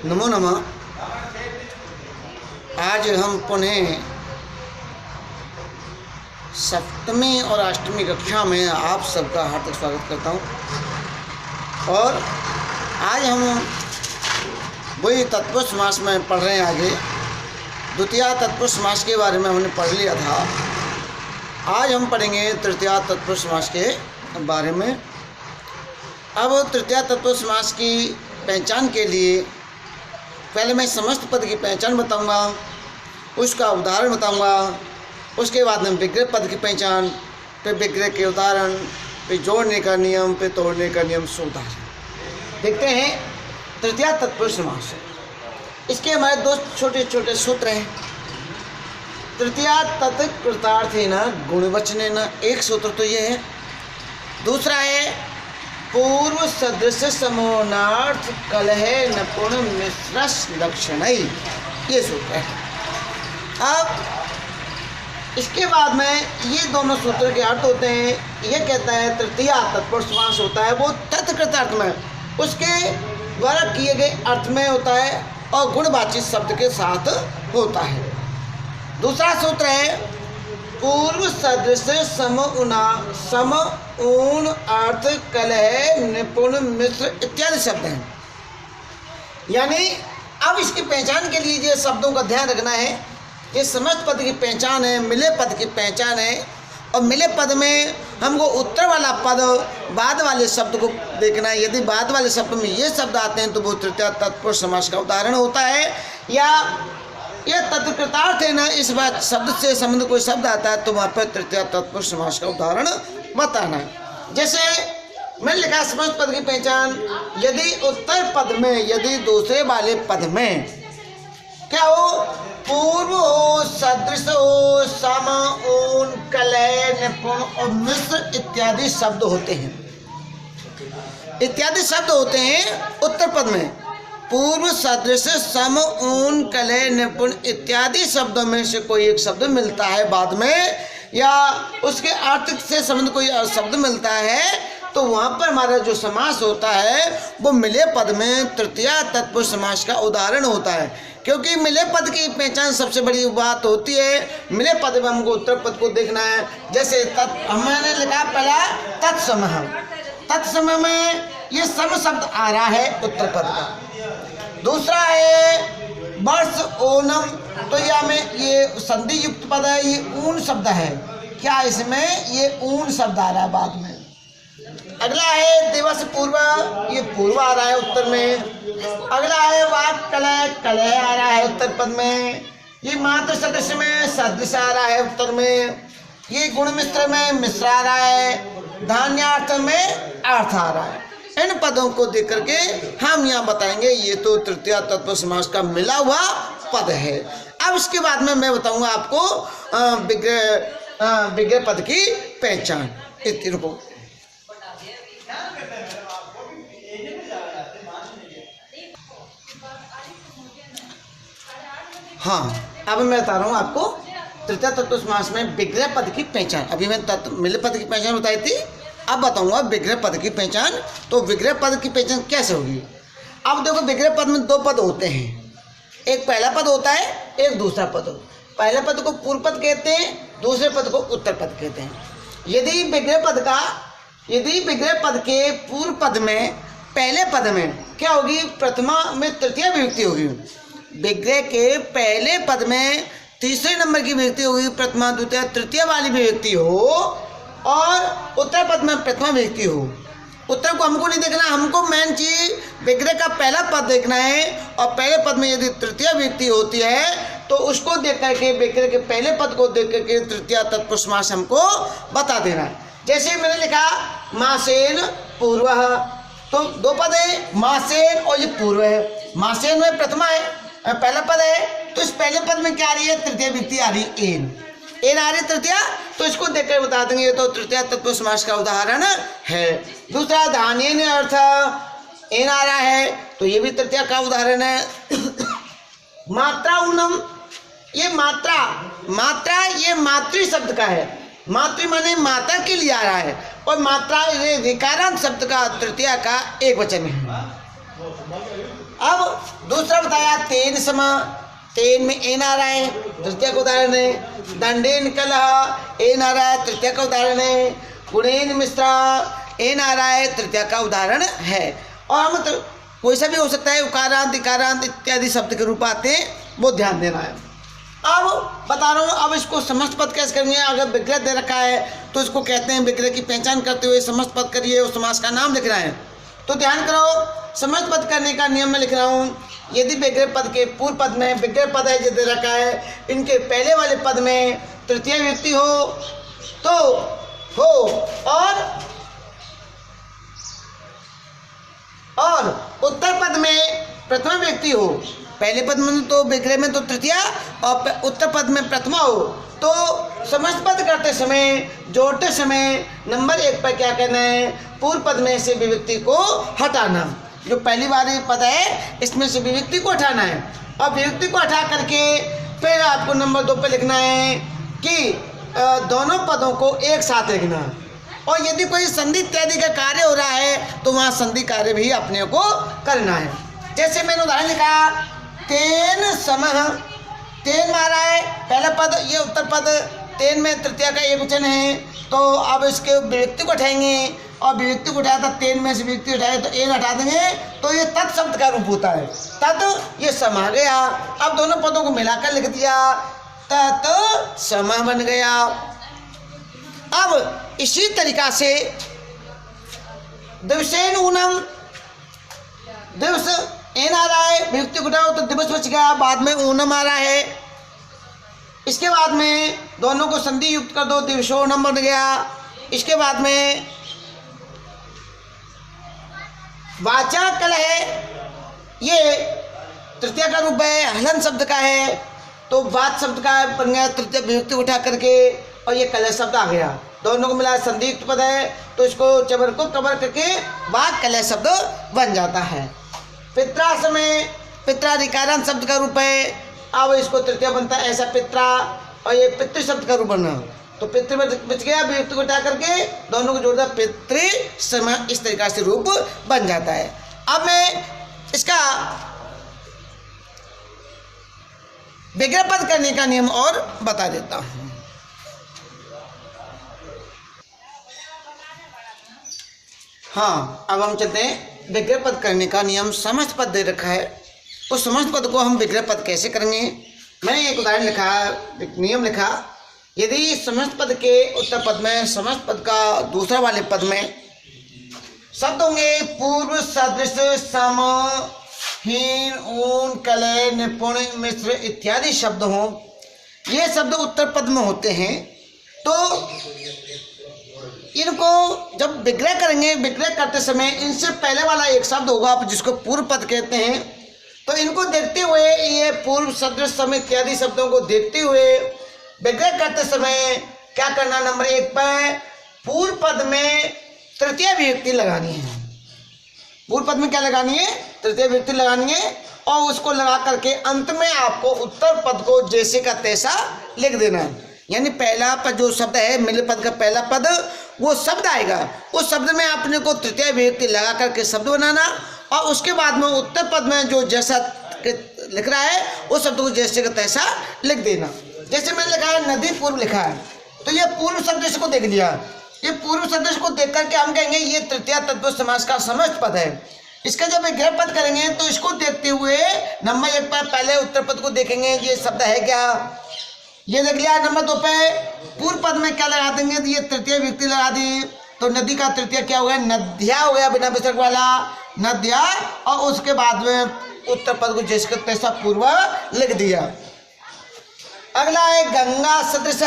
नमो नमः। आज हम पुनः सप्तमी और अष्टमी कक्षा में आप सबका हार्दिक स्वागत करता हूँ। और आज हम वही तत्पुरुष समास में पढ़ रहे हैं। आगे द्वितीया तत्पुरुष समास के बारे में हमने पढ़ लिया था। आज हम पढ़ेंगे तृतीया तत्पुरुष समास के बारे में। अब तृतीया तत्पुरुष समास की पहचान के लिए पहले मैं समस्त पद की पहचान बताऊंगा, उसका उदाहरण बताऊंगा, उसके बाद में विग्रह पद की पहचान, फिर विग्रह के उदाहरण, फिर जोड़ने का नियम, फिर तोड़ने का नियम से उदाहरण। देखते हैं तृतीया तत्पुरुष समास। इसके हमारे दो छोटे छोटे सूत्र हैं। तृतीया तत्कृतार्थेन गुणवचनेन, एक सूत्र तो ये है। दूसरा है पूर्व सदृश समोनार्थ कलह नपुण मिश्रस लक्षणै, ये सूत्र है। अब इसके बाद में ये दोनों सूत्र के अर्थ होते हैं। ये कहता है तृतीया तत्पुरुष समास होता है वो तत्कृत अर्थ में, उसके द्वारा किए गए अर्थ में होता है और गुणवाची शब्द के साथ होता है। दूसरा सूत्र है पूर्व सदृश सम ऊन अर्थ कलह निपुण मिश्र इत्यादि शब्द हैं। यानी अब इसकी पहचान के लिए ये शब्दों का ध्यान रखना है। ये समस्त पद की पहचान है, मिले पद की पहचान है। और मिले पद में हमको उत्तर वाला पद बाद वाले शब्द को देखना है। यदि बाद वाले शब्द में ये शब्द आते हैं तो वो तृतीया तत्पुरुष समास का उदाहरण होता है। या यह तत्कृतार्थ है ना, इस बात शब्द से संबंध कोई शब्द आता है तो वहाँ पर तृतीया तत्पुरुष समास का उदाहरण बताना है। जैसे मैंने लिखा समस्त पद की पहचान, यदि उत्तर पद में, यदि दूसरे वाले पद में क्या हो, पूर्व हो, सदृश हो, सम, ऊन, कलह, निपुण और मिश्र इत्यादि शब्द होते हैं। इत्यादि शब्द होते हैं उत्तर पद में। पूर्व सदृश सम ऊन कलह निपुण इत्यादि शब्दों में से कोई एक शब्द मिलता है बाद में, या उसके अर्थ से संबंध कोई शब्द मिलता है, तो वहाँ पर हमारा जो समास होता है वो मिले पद में तृतीया तत्पुरुष समास का उदाहरण होता है। क्योंकि मिले पद की पहचान सबसे बड़ी बात होती है। मिले पद में हमको उत्तर पद को देखना है। जैसे मैंने लिखा पहला तत्समः, तत्समः में ये सम शब्द आ रहा है उत्तर पद का। दूसरा है वर्ष ओनम, तो यह में ये संधि युक्त पद है, ये ऊन शब्द है। क्या इसमें ये ऊन शब्द आ रहा है बाद में। अगला है दिवस पूर्व, ये पूर्व आ रहा है उत्तर में। अगला है वाक कलह, कलह आ रहा है उत्तर पद में। ये मात्र सदृश में सदृश आ रहा है उत्तर में। ये गुण मिश्र में मिश्र आ रहा है। धान्यार्थ में अर्थ आ रहा है। इन पदों को देख करके हम यहाँ बताएंगे ये तो तृतीया तत्पुरुष समास का मिला हुआ पद है। अब इसके बाद में मैं बताऊंगा आपको विग्रह पद की पहचान। रुको, हाँ, अब मैं बता रहा हूँ आपको तृतीया तत्पुरुष समास में विग्रह पद की पहचान। अभी मैं मिले पद की पहचान बताई थी, अब बताऊंगा विग्रह पद की पहचान। तो विग्रह पद की पहचान कैसे होगी। अब देखो विग्रह पद में दो पद होते हैं, एक पहला पद होता है, एक दूसरा पद होता है। पहले पद को पूर्व पद कहते हैं, दूसरे पद को उत्तर पद कहते हैं। यदि विग्रह पद के पूर्व पद में पहले पद में क्या होगी, प्रथमा में तृतीया विभक्ति होगी। विग्रह के पहले पद में तीसरे नंबर की विभक्ति होगी, प्रथमा द्वितीय तृतीय वाली विभक्ति हो, और उत्तर पद में प्रथमा विभक्ति हो। उत्तर को हमको नहीं देखना, हमको मेन चीज विग्रह का पहला पद देखना है। और पहले पद में यदि तृतीय विभक्ति होती है तो उसको देख करके विग्रह के पहले पद को देख करके तृतीया तत्पुरुष समास हमको बता देना है। जैसे मैंने लिखा मासेन पूर्व, तो दो पद है, मासेन और ये पूर्व है। मासेन में प्रथमा है, पहला पद है, तो इस पहले पद में क्या आ रही है, तृतीय विभक्ति आ रही है, एन आ रही तृतीया। तो इसको देखकर बता देंगे ये तो तृतीया तत्पुरुष समास का उदाहरण है। दूसरा धान्यन अर्थ, एन आ रहा है तो ये भी तृतीया का उदाहरण है। मात्रा ऊनम, ये मात्रा ये मातृ शब्द का है। मातृ माने माता के लिए आ रहा है, और मात्रा ये ऋकारांत शब्द का तृतीया का एक वचन है। अब दूसरा बताया तेन समा, तेन में एन आ रहा है, तृतीय का उदाहरण है। दंडेन कलह, एन आ रहा है, तृतीय का उदाहरण है। गुणेन मिश्रा, एन आ रहा है, तृतीय का उदाहरण है। और हम तो कोई सा भी हो सकता है, उकारांत इकारांत इत्यादि शब्द के रूप आते हैं, वो ध्यान देना है। अब बता रहा हूँ, अब इसको समस्त पद कैसे करेंगे। अगर विग्रह दे रखा है तो इसको कहते हैं विग्रह की पहचान करते हुए समस्त पद करिए और समास का नाम लिख रहा है। तो ध्यान करो, समस्त पद करने का नियम में लिख रहा हूँ। यदि विग्रह पद के पूर्व पद में विग्रह पद है जो दे रखा है, इनके पहले वाले पद में तृतीय व्यक्ति हो तो हो, और उत्तर पद में प्रथम व्यक्ति हो। पहले पद में तो विग्रह में तो तृतीय और उत्तर पद में प्रथमा हो, तो समस्त पद करते समय, जोड़ते समय नंबर 1 पर क्या करना है, पूर्व पद में से विभक्ति को हटाना। जो पहली वाली पद है इसमें से विभक्ति को हटाना है, और विभक्ति को हटा करके फिर आपको नंबर 2 पर लिखना है कि दोनों पदों को एक साथ लिखना। और यदि कोई संधि इत्यादि का कार्य हो रहा है तो वहाँ संधि कार्य भी अपने को करना है। जैसे मैंने उदाहरण लिखा, तेन समः, तेन मारा है पहला पद, ये उत्तर पद, तेन में तृतीय का एक वचन है, तो अब इसके विभक्ति को उठाएंगे, और विभक्ति को उठाया था तेन में से विभक्ति उठाए तो एन हटा देंगे, तो ये तत् शब्द का रूप होता है। तत् ये समा गया। अब दोनों पदों को मिलाकर लिख दिया, तत् समा बन गया। अब इसी तरीका से दिवसेन ऊनम, दिवस एन आ रहा है, विभक्ति को उठाओ तो दिवस बच गया, बाद में ऊनम आ रहा है। इसके बाद में दोनों को संधि युक्त कर दो, दिवसोनम बन गया। इसके बाद में वाचा कल है, ये तृतीय का रूप है, हलन शब्द का है, तो वाच शब्द का बन गया तृतीय विभक्ति उठा करके, और ये कलह शब्द आ गया। दोनों को मिला संधि युक्त पद है, तो इसको चबर को कवर करके वाच कलह शब्द बन जाता है। पित्रा में पित्रा ऋकारांत शब्द का रूप है, अब इसको तृतीय बनता है ऐसा पित्रा, और ये पितृ शब्द का रूप बना, तो पितृ बच गया, विभक्ति को हटा करके दोनों को जोड़ दिया, पितृ समय, इस तरीका से रूप बन जाता है। अब मैं इसका विग्रह पद करने का नियम और बता देता हूँ। हाँ, अब हम चलते हैं विग्रह पद करने का नियम। समस्त पद दे रखा है, उस समस्त पद को हम विग्रह पद कैसे करेंगे। मैंने एक उदाहरण लिखा, एक नियम लिखा, यदि समस्त पद के उत्तर पद में समस्त पद का दूसरा वाले पद में शब्द होंगे पूर्व, सदृश, सम, हीन, ऊन, कलय, निपुण, मिश्र इत्यादि शब्द हों, ये शब्द उत्तर पद में होते हैं, तो इनको जब विग्रह करेंगे, विग्रह करते समय इनसे पहले वाला एक शब्द होगा आप जिसको पूर्व पद कहते हैं, तो इनको देखते हुए, ये पूर्व, सदृश, सम इत्यादि शब्दों को देखते हुए विग्रह करते समय क्या करना, नंबर 1 पर पूर्व पद में तृतीय विभक्ति लगानी है। पूर्व पद में क्या लगानी है, तृतीय विभक्ति लगानी है, और उसको लगा करके अंत में आपको उत्तर पद को जैसे का तैसा लिख देना है। यानी पहला पद जो शब्द है, मिल पद का पहला पद, वो शब्द आएगा, उस शब्द में आपने को तृतीय विभक्ति लगा करके शब्द बनाना, और उसके बाद में उत्तर पद में जो जैसा लिख रहा है उस शब्द को जैसे का तैसा लिख देना। जैसे मैंने लिखा है नदी पूर्व लिखा है, तो ये पूर्व सदृश को देख लिया, ये पूर्व सदृश को देख करके हम कहेंगे ये तृतीय तत्पुरुष समास का समस्त पद है। इसका जब विग्रह पद करेंगे तो इसको देखते हुए नंबर 1 पर पहले उत्तर पद को देखेंगे, ये शब्द है क्या, ये देख लिया। नंबर 2 पे पूर्व पद में क्या लगा देंगे, तो ये तृतीय विभक्ति लगा दी, तो नदी का तृतीय क्या हो गया, नद्या हो गया, बिना विसर्ग वाला नद्या, और उसके बाद में उत्तर पद को जैसे तैसा पूर्व लिख दिया। अगला है गंगा सदृश,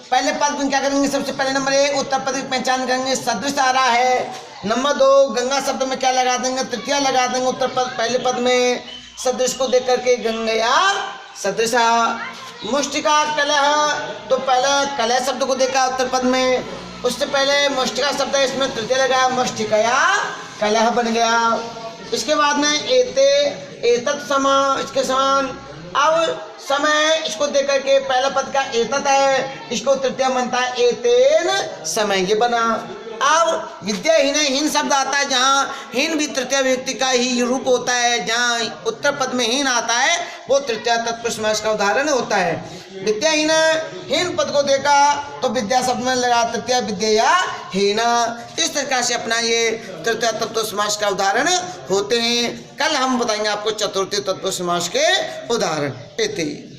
पहले पद में क्या करेंगे, सबसे पहले नंबर 1 उत्तर पद की पहचान करेंगे, सदृश आ रहा है। नंबर 2 गंगा शब्द में क्या लगा देंगे, तृतीय लगा देंगे उत्तर पद पहले पद में, सदृश को देख करके गंगया सदृशा। मुष्टिका कलह, तो पहले कलह शब्द को देखा उत्तर पद में, उससे पहले मुष्टिका शब्द है, इसमें तृतीय लगा, मुष्टिकया कलह बन गया। इसके बाद में एते, एतत् समा, इसके समान। अब समय, इसको देख करके पहला पद का एतत् है, इसको तृतीय बनता है एतेन समय, ये बना। अब विद्याहीन हीन शब्द आता है, जहाँ हीन भी तृतीय व्यक्ति का ही रूप होता है, जहाँ उत्तर पद में हीन आता है वो तृतीय तत्पुरुष समास का उदाहरण होता है। विद्याहीन हीन पद को देखा तो विद्या शब्द में लगा तृतीय विद्या हीन, इस तरह से अपना ये तृतीय तत्पुरुष समास का उदाहरण होते हैं। कल हम बताएंगे आपको चतुर्थी तत्पुरुष समास के उदाहरण। इति